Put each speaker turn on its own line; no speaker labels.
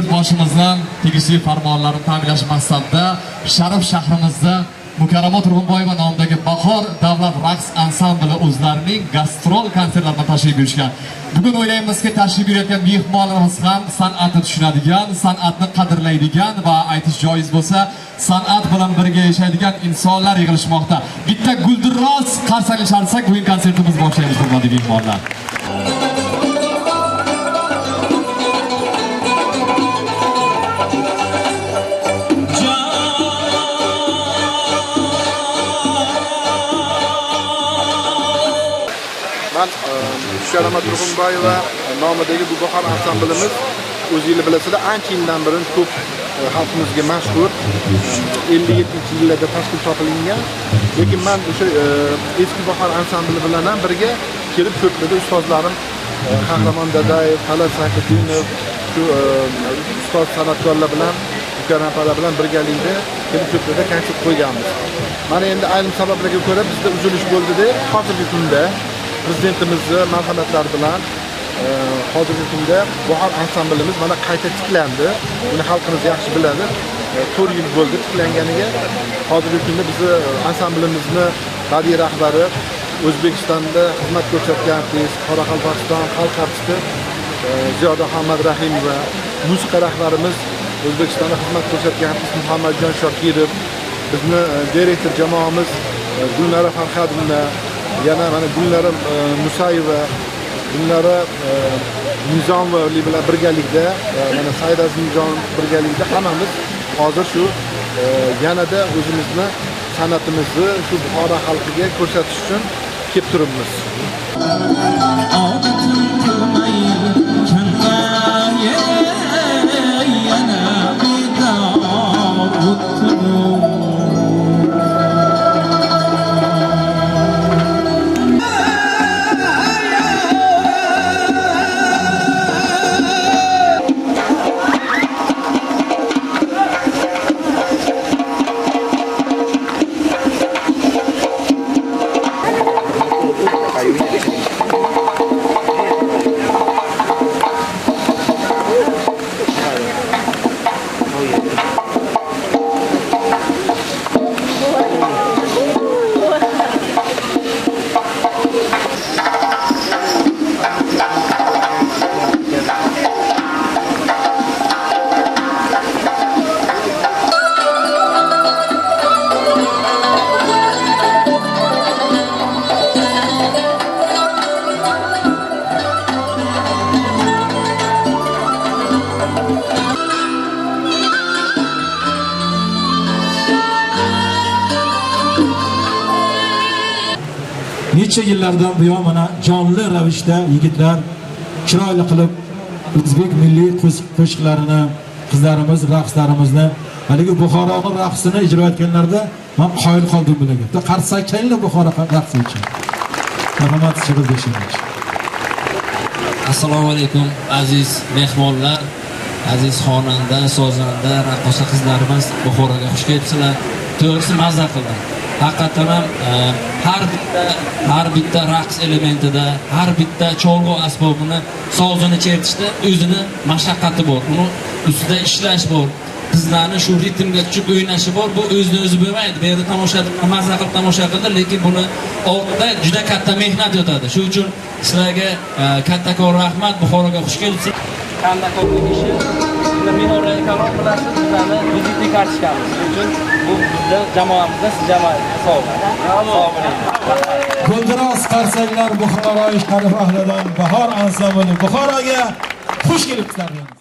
yurtboshimizdan tegishli farmonlarini ta'minlash maqsadida Sharif shahrimizda Mukarramot Turg'unboyeva nomidagi Bahor davlat raqs ansambli o'zlarining gastrol konsertlarida tashrif buyurishgan. Bugun o'ylaymizki, tashrif buyurayotgan mehmonlarimiz ham san'atni tushunadigan, san'atni qadrlaydigan va aytish joiz bo'lsa, san'at bilan birga yashaydigan insonlar yig'ilishmoqda. Bitta guldiroz qarsakli chalsak, bugun konsertimiz boshlaymiz, hurmatli mehmonlar.
Mukarramot Turg'unboyeva nomidagi bu Bahor ansamblimiz o'zingiz bilasizlar, ancha yildan beri ko'p xalqimizga mashhur 57-yillarda tashkil topilgan. Lekin men o'sha eski Bahor ansambli bilan ham birga kelib ko'pladi ustozlarim Qahramon Dadayev, Talat Sakidinov, shu ustoz san'atkorlar bilan, mukarramalar bilan birgalikda kelib ko'plada konsert qo'yganmiz. Mana endi ayrim sabablarga ko'ra bizda uzilish bo'ldi-da, hozirgi kunda Prezidentimizning marhamatlari bilan hozirgi kunda Bahor ansamblimiz mana qayta tiklandi. Buni xalqimiz yaxshi biladi. 4 yil bo'ldi tiklanganiga. Hozirgi kunda biz ansamblimizni badiiy rahbari, O'zbekistonda xizmat ko'rsatgan Qoraqalpog'iston xalq artisti Ziyoda Rahim va musiqa rahbarimiz O'zbekistonda xizmat ko'rsatgan Muhammadjon Shokirov, bizni direktor jamoamiz Gulnora Farhadovna, yana mana Gulnora Musayeva, Gulnora Nizomova bilan birgalikda, mana Said Azimjon birgalikda hammamiz hozir shu yanada o'zimizni san'atimizni shu Buxoro xalqiga ko'rsatish uchun kelib turibmiz.
Necha yillardan buyon mana jonli ravishda yigitlar chiroyli qilib o'zbek milliy qo'shiqlarini, qizlarimiz raqslarimizni, haligi Buxoroning raqsini ijro etganlarda men qoyil qoldim bularga. Bitta qarsak kelinglar Buxoro raqsi uchun. Rahmat Shig'ildeshingiz.
Assalomu alaykum aziz mehmonlar, aziz xonanda, sozanda, raqqosa qizlarimiz, Buxoroga xush kelibsizlar. To'g'risi mazza qildim. Haqiqatan ham har bitta raqs elementida, har bitta cholg'u asbobini, sozini chertishda o'zini mashaqqati bor. Uni ustida ishlash bor. Qizlarning shu ritmga tushib o'ynashi bor. Bu o'zi bo'lmaydi. Bu yerda tomosha mazza qilib tomosha qildi, lekin buni ortida juda katta mehnat yotadi. Shuning uchun sizlarga kattakon rahmat. Buxoroga xush kelibsiz.
Qandakorlik ishi minora ekonom bilasiz, bizlarni vizitli kartochkamiz. Shuning uchun bu bizning jamoamizda siz jamoaga sog' bo'ling.
Guldiroz qarsaklar Buxoro Sharif ahlidan Bahor ansambli Buxoroga xush kelibsizlar.